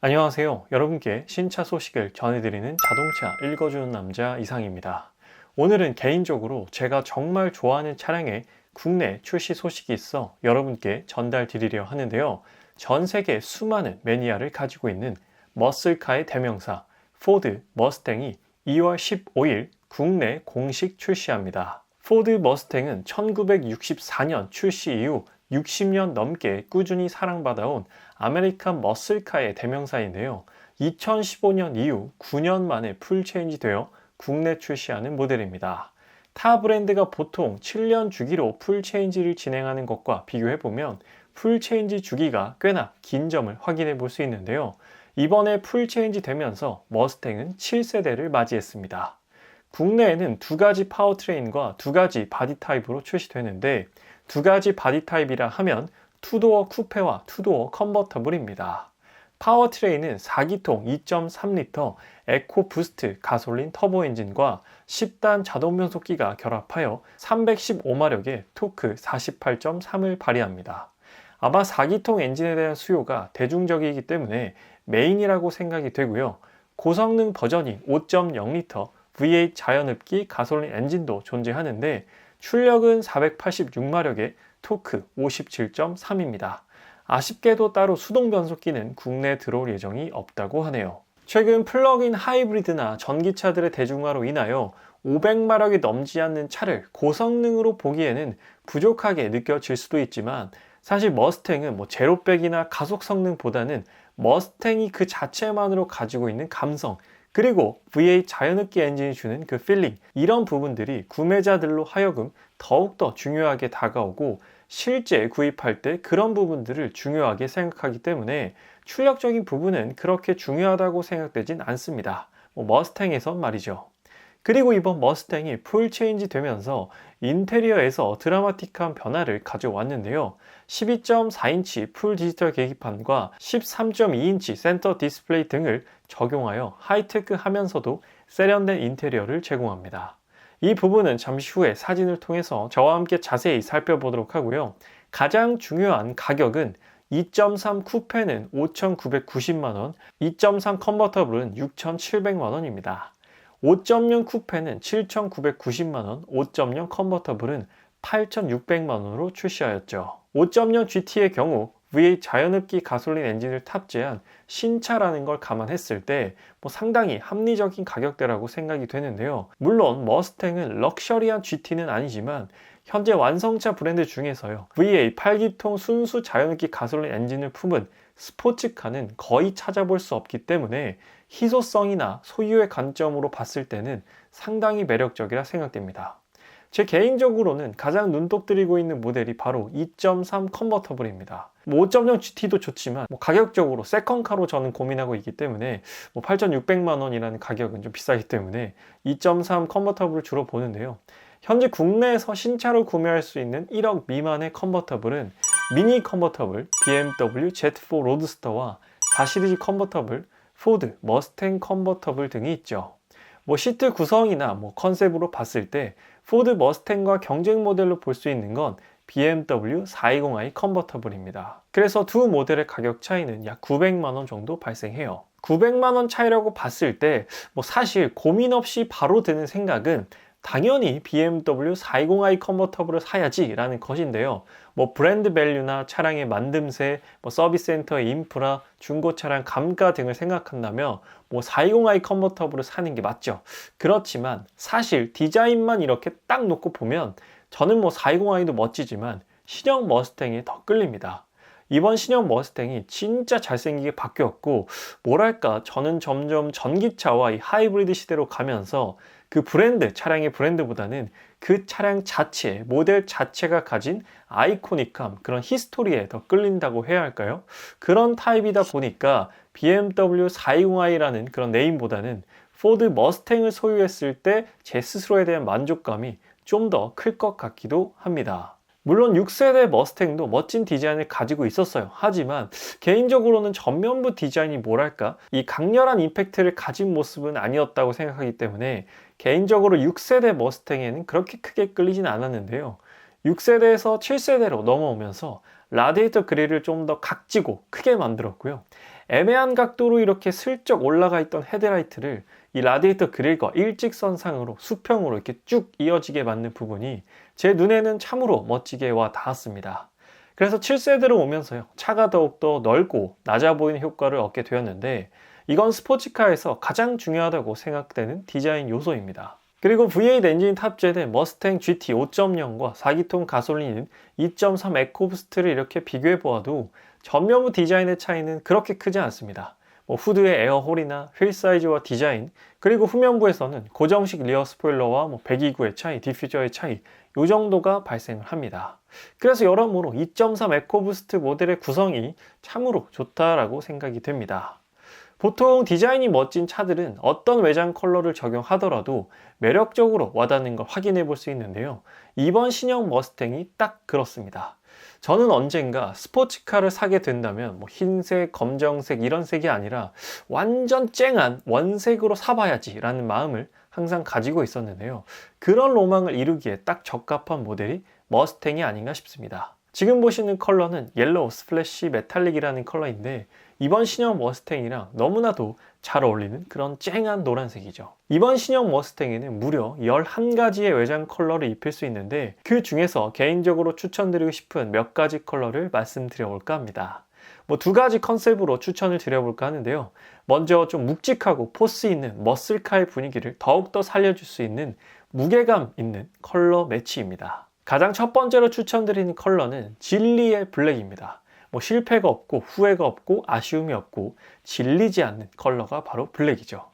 안녕하세요. 여러분께 신차 소식을 전해드리는 자동차 읽어주는 남자 이상입니다. 오늘은 개인적으로 제가 정말 좋아하는 차량의 국내 출시 소식이 있어 여러분께 전달드리려 하는데요. 전 세계 수많은 매니아를 가지고 있는 머슬카의 대명사 포드 머스탱이 2월 15일 국내 공식 출시합니다. 포드 머스탱은 1964년 출시 이후 60년 넘게 꾸준히 사랑받아온 아메리칸 머슬카의 대명사인데요. 2015년 이후 9년 만에 풀체인지 되어 국내 출시하는 모델입니다. 타 브랜드가 보통 7년 주기로 풀체인지를 진행하는 것과 비교해보면 풀체인지 주기가 꽤나 긴 점을 확인해 볼 수 있는데요. 이번에 풀체인지 되면서 머스탱은 7세대를 맞이했습니다. 국내에는 두 가지 파워트레인과 두 가지 바디 타입으로 출시되는데 두 가지 바디 타입이라 하면 투도어 쿠페와 투도어 컨버터블입니다. 파워트레인은 4기통 2.3L 에코 부스트 가솔린 터보 엔진과 10단 자동 변속기가 결합하여 315마력의 토크 48.3을 발휘합니다. 아마 4기통 엔진에 대한 수요가 대중적이기 때문에 메인이라고 생각이 되고요. 고성능 버전인 5.0L V8 자연흡기 가솔린 엔진도 존재하는데 출력은 486마력의 토크 57.3입니다. 아쉽게도 따로 수동 변속기는 국내에 들어올 예정이 없다고 하네요. 최근 플러그인 하이브리드나 전기차들의 대중화로 인하여 500마력이 넘지 않는 차를 고성능으로 보기에는 부족하게 느껴질 수도 있지만 사실 머스탱은 제로백이나 가속 성능보다는 머스탱이 그 자체만으로 가지고 있는 감성 그리고 V8 자연흡기 엔진이 주는 그 필링 이런 부분들이 구매자들로 하여금 더욱더 중요하게 다가오고 실제 구입할 때 그런 부분들을 중요하게 생각하기 때문에 출력적인 부분은 그렇게 중요하다고 생각되진 않습니다. 머스탱에선 말이죠. 그리고 이번 머스탱이 풀 체인지 되면서 인테리어에서 드라마틱한 변화를 가져왔는데요. 12.4인치 풀 디지털 계기판과 13.2인치 센터 디스플레이 등을 적용하여 하이테크하면서도 세련된 인테리어를 제공합니다. 이 부분은 잠시 후에 사진을 통해서 저와 함께 자세히 살펴보도록 하고요. 가장 중요한 가격은 2.3 쿠페는 5,990만원, 2.3 컨버터블은 6,700만원입니다. 5.0 쿠페는 7,990만원, 5.0 컨버터블은 8,600만원으로 출시하였죠. 5.0 GT의 경우 V8 자연흡기 가솔린 엔진을 탑재한 신차라는 걸 감안했을 때 상당히 합리적인 가격대라고 생각이 되는데요. 물론 머스탱은 럭셔리한 GT는 아니지만 현재 완성차 브랜드 중에서요. V8 8기통 순수 자연흡기 가솔린 엔진을 품은 스포츠카는 거의 찾아볼 수 없기 때문에 희소성이나 소유의 관점으로 봤을 때는 상당히 매력적이라 생각됩니다. 제 개인적으로는 가장 눈독 들이고 있는 모델이 바로 2.3 컨버터블입니다. 5.0 GT도 좋지만 가격적으로 세컨카로 저는 고민하고 있기 때문에 8,600만 원이라는 가격은 좀 비싸기 때문에 2.3 컨버터블을 주로 보는데요. 현재 국내에서 신차로 구매할 수 있는 1억 미만의 컨버터블은 미니 컨버터블 BMW Z4 로드스터와 4시리즈 컨버터블 포드 머스탱 컨버터블 등이 있죠. 시트 구성이나 컨셉으로 봤을 때 포드 머스탱과 경쟁 모델로 볼 수 있는 건 BMW 420i 컨버터블입니다. 그래서 두 모델의 가격 차이는 약 900만원 정도 발생해요. 900만원 차이라고 봤을 때 사실 고민 없이 바로 드는 생각은 당연히 BMW 420i 컨버터블을 사야지 라는 것인데요. 브랜드 밸류나 차량의 만듦새, 서비스 센터의 인프라, 중고차량 감가 등을 생각한다면 420i 컨버터블을 사는 게 맞죠. 그렇지만 사실 디자인만 이렇게 딱 놓고 보면 저는 420i도 멋지지만 신형 머스탱이 더 끌립니다. 이번 신형 머스탱이 진짜 잘생기게 바뀌었고 뭐랄까 저는 점점 전기차와 이 하이브리드 시대로 가면서 그 브랜드, 차량의 브랜드보다는 그 차량 자체, 모델 자체가 가진 아이코닉함, 그런 히스토리에 더 끌린다고 해야 할까요? 그런 타입이다 보니까 BMW 420i라는 그런 네임보다는 포드 머스탱을 소유했을 때 제 스스로에 대한 만족감이 좀 더 클 것 같기도 합니다. 물론 6세대 머스탱도 멋진 디자인을 가지고 있었어요. 하지만 개인적으로는 전면부 디자인이 뭐랄까 이 강렬한 임팩트를 가진 모습은 아니었다고 생각하기 때문에 개인적으로 6세대 머스탱에는 그렇게 크게 끌리진 않았는데요. 6세대에서 7세대로 넘어오면서 라디에이터 그릴을 좀 더 각지고 크게 만들었고요. 애매한 각도로 이렇게 슬쩍 올라가 있던 헤드라이트를 이 라디에이터 그릴과 일직선상으로 수평으로 이렇게 쭉 이어지게 만든 부분이 제 눈에는 참으로 멋지게 와 닿았습니다. 그래서 7세대로 오면서요, 차가 더욱더 넓고 낮아 보이는 효과를 얻게 되었는데, 이건 스포츠카에서 가장 중요하다고 생각되는 디자인 요소입니다. 그리고 V8 엔진이 탑재된 머스탱 GT 5.0과 4기통 가솔린인 2.3 에코부스트를 이렇게 비교해 보아도 전면부 디자인의 차이는 그렇게 크지 않습니다. 후드의 에어홀이나 휠 사이즈와 디자인, 그리고 후면부에서는 고정식 리어 스포일러와 배기구의 차이, 디퓨저의 차이, 이 정도가 발생을 합니다. 그래서 여러모로 2.3 에코부스트 모델의 구성이 참으로 좋다라고 생각이 됩니다. 보통 디자인이 멋진 차들은 어떤 외장 컬러를 적용하더라도 매력적으로 와닿는 걸 확인해 볼 수 있는데요. 이번 신형 머스탱이 딱 그렇습니다. 저는 언젠가 스포츠카를 사게 된다면 흰색, 검정색 이런 색이 아니라 완전 쨍한 원색으로 사봐야지 라는 마음을 항상 가지고 있었는데요. 그런 로망을 이루기에 딱 적합한 모델이 머스탱이 아닌가 싶습니다. 지금 보시는 컬러는 옐로우 스플래시 메탈릭이라는 컬러인데, 이번 신형 머스탱이랑 너무나도 잘 어울리는 그런 쨍한 노란색이죠. 이번 신형 머스탱에는 무려 11가지의 외장 컬러를 입힐 수 있는데, 그 중에서 개인적으로 추천드리고 싶은 몇 가지 컬러를 말씀드려 볼까 합니다. 두 가지 컨셉으로 추천을 드려볼까 하는데요. 먼저 좀 묵직하고 포스 있는 머슬카의 분위기를 더욱더 살려줄 수 있는 무게감 있는 컬러 매치입니다. 가장 첫 번째로 추천드리는 컬러는 진리의 블랙입니다. 실패가 없고 후회가 없고 아쉬움이 없고 질리지 않는 컬러가 바로 블랙이죠.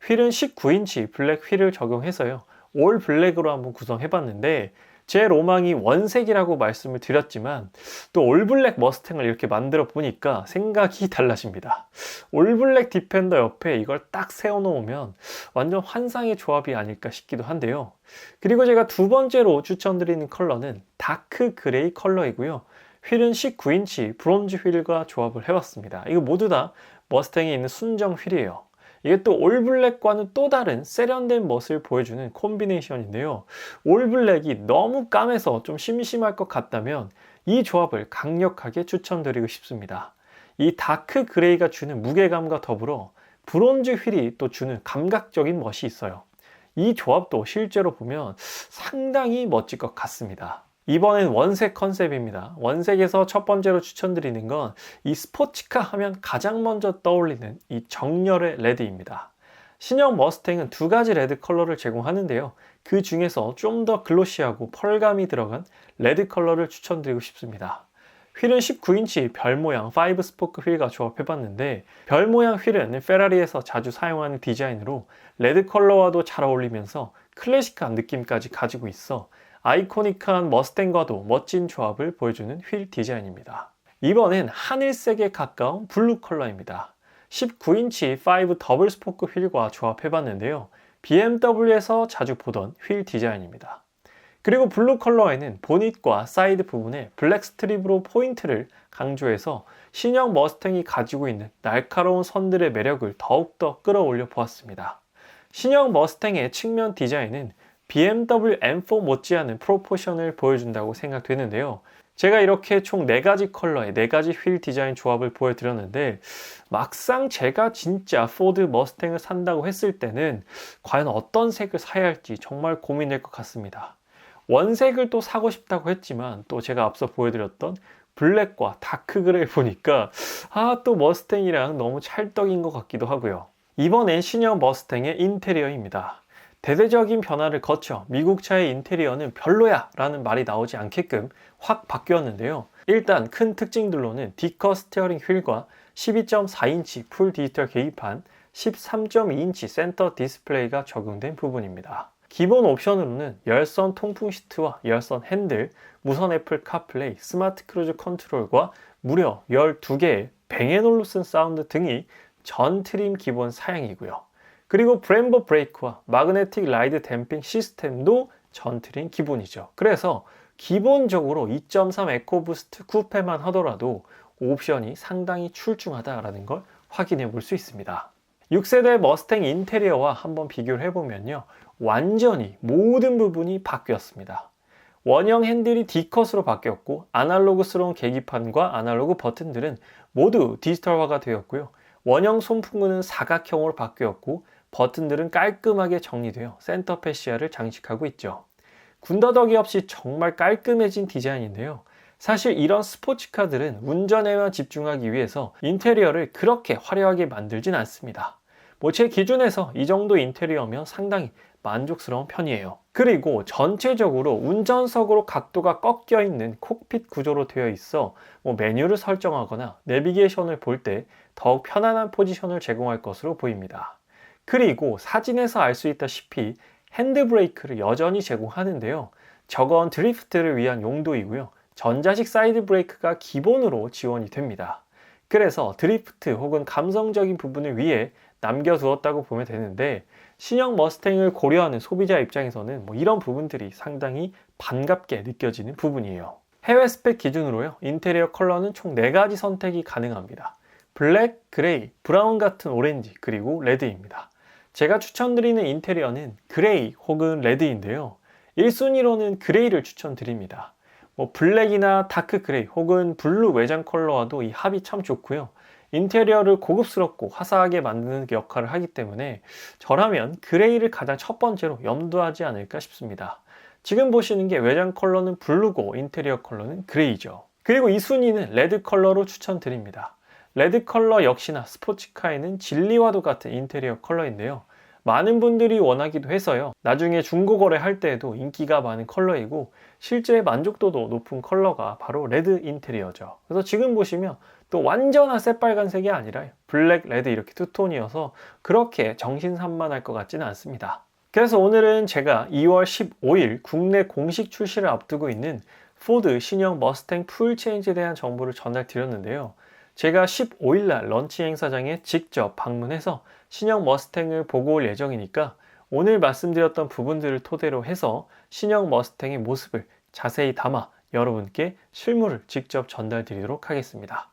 휠은 19인치 블랙 휠을 적용해서요, 올 블랙으로 한번 구성해봤는데, 제 로망이 원색이라고 말씀을 드렸지만 또 올블랙 머스탱을 이렇게 만들어 보니까 생각이 달라집니다. 올블랙 디펜더 옆에 이걸 딱 세워놓으면 완전 환상의 조합이 아닐까 싶기도 한데요. 그리고 제가 두 번째로 추천드리는 컬러는 다크 그레이 컬러이고요. 휠은 19인치 브론즈 휠과 조합을 해봤습니다. 이거 모두 다 머스탱에 있는 순정 휠이에요. 이게 또 올블랙과는 또 다른 세련된 멋을 보여주는 콤비네이션인데요. 올블랙이 너무 까매서 좀 심심할 것 같다면 이 조합을 강력하게 추천드리고 싶습니다. 이 다크 그레이가 주는 무게감과 더불어 브론즈 휠이 또 주는 감각적인 멋이 있어요. 이 조합도 실제로 보면 상당히 멋질 것 같습니다. 이번엔 원색 컨셉입니다. 원색에서 첫 번째로 추천드리는 건 이 스포츠카 하면 가장 먼저 떠올리는 이 정열의 레드입니다. 신형 머스탱은 두 가지 레드 컬러를 제공하는데요. 그 중에서 좀 더 글로시하고 펄감이 들어간 레드 컬러를 추천드리고 싶습니다. 휠은 19인치 별 모양 5 스포크 휠과 조합해봤는데, 별 모양 휠은 페라리에서 자주 사용하는 디자인으로 레드 컬러와도 잘 어울리면서 클래식한 느낌까지 가지고 있어 아이코닉한 머스탱과도 멋진 조합을 보여주는 휠 디자인입니다. 이번엔 하늘색에 가까운 블루 컬러입니다. 19인치 5 더블 스포크 휠과 조합해봤는데요. BMW에서 자주 보던 휠 디자인입니다. 그리고 블루 컬러에는 보닛과 사이드 부분에 블랙 스트립으로 포인트를 강조해서 신형 머스탱이 가지고 있는 날카로운 선들의 매력을 더욱더 끌어올려 보았습니다. 신형 머스탱의 측면 디자인은 BMW M4 못지않은 프로포션을 보여준다고 생각되는데요. 제가 이렇게 총 4가지 컬러의 4가지 휠 디자인 조합을 보여드렸는데, 막상 제가 진짜 포드 머스탱을 산다고 했을 때는 과연 어떤 색을 사야 할지 정말 고민될 것 같습니다. 원색을 또 사고 싶다고 했지만 또 제가 앞서 보여드렸던 블랙과 다크 그레이 보니까 또 머스탱이랑 너무 찰떡인 것 같기도 하고요. 이번엔 신형 머스탱의 인테리어입니다. 대대적인 변화를 거쳐 미국 차의 인테리어는 별로야 라는 말이 나오지 않게끔 확 바뀌었는데요. 일단 큰 특징들로는 디커 스티어링 휠과 12.4인치 풀 디지털 계기판, 13.2인치 센터 디스플레이가 적용된 부분입니다. 기본 옵션으로는 열선 통풍 시트와 열선 핸들, 무선 애플 카플레이, 스마트 크루즈 컨트롤과 무려 12개의 뱅앤올루슨 사운드 등이 전 트림 기본 사양이고요. 그리고 브렘보 브레이크와 마그네틱 라이드 댐핑 시스템도 전 트림 기본이죠. 그래서 기본적으로 2.3 에코부스트 쿠페만 하더라도 옵션이 상당히 출중하다라는 걸 확인해 볼 수 있습니다. 6세대 머스탱 인테리어와 한번 비교를 해보면요, 완전히 모든 부분이 바뀌었습니다. 원형 핸들이 D컷으로 바뀌었고, 아날로그스러운 계기판과 아날로그 버튼들은 모두 디지털화가 되었고요. 원형 송풍구는 사각형으로 바뀌었고 버튼들은 깔끔하게 정리되어 센터 패시아를 장식하고 있죠. 군더더기 없이 정말 깔끔해진 디자인인데요. 사실 이런 스포츠카들은 운전에만 집중하기 위해서 인테리어를 그렇게 화려하게 만들진 않습니다. 제 기준에서 이 정도 인테리어면 상당히 만족스러운 편이에요. 그리고 전체적으로 운전석으로 각도가 꺾여 있는 콕핏 구조로 되어 있어 메뉴를 설정하거나 내비게이션을 볼 때 더욱 편안한 포지션을 제공할 것으로 보입니다. 그리고 사진에서 알 수 있다시피 핸드브레이크를 여전히 제공하는데요. 저건 드리프트를 위한 용도이고요. 전자식 사이드 브레이크가 기본으로 지원이 됩니다. 그래서 드리프트 혹은 감성적인 부분을 위해 남겨두었다고 보면 되는데, 신형 머스탱을 고려하는 소비자 입장에서는 이런 부분들이 상당히 반갑게 느껴지는 부분이에요. 해외 스펙 기준으로요, 인테리어 컬러는 총 4가지 선택이 가능합니다. 블랙, 그레이, 브라운 같은 오렌지, 그리고 레드입니다. 제가 추천드리는 인테리어는 그레이 혹은 레드인데요. 1순위로는 그레이를 추천드립니다. 블랙이나 다크 그레이 혹은 블루 외장 컬러와도 이 합이 참 좋고요. 인테리어를 고급스럽고 화사하게 만드는 역할을 하기 때문에 저라면 그레이를 가장 첫 번째로 염두하지 않을까 싶습니다. 지금 보시는 게 외장 컬러는 블루고 인테리어 컬러는 그레이죠. 그리고 이 순위는 레드 컬러로 추천드립니다. 레드 컬러 역시나 스포츠카에는 진리와도 같은 인테리어 컬러인데요. 많은 분들이 원하기도 해서요. 나중에 중고 거래할 때에도 인기가 많은 컬러이고 실제 만족도도 높은 컬러가 바로 레드 인테리어죠. 그래서 지금 보시면 또 완전한 새빨간색이 아니라 블랙, 레드 이렇게 투톤이어서 그렇게 정신산만할 것 같지는 않습니다. 그래서 오늘은 제가 2월 15일 국내 공식 출시를 앞두고 있는 포드 신형 머스탱 풀 체인지에 대한 정보를 전달드렸는데요. 제가 15일날 런치 행사장에 직접 방문해서 신형 머스탱을 보고 올 예정이니까 오늘 말씀드렸던 부분들을 토대로 해서 신형 머스탱의 모습을 자세히 담아 여러분께 실물을 직접 전달드리도록 하겠습니다.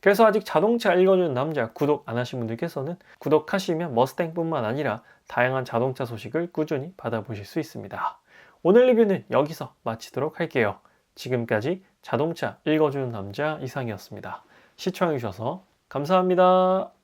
그래서 아직 자동차 읽어주는 남자 구독 안 하신 분들께서는 구독하시면 머스탱뿐만 아니라 다양한 자동차 소식을 꾸준히 받아보실 수 있습니다. 오늘 리뷰는 여기서 마치도록 할게요. 지금까지 자동차 읽어주는 남자 이상이었습니다. 시청해주셔서 감사합니다.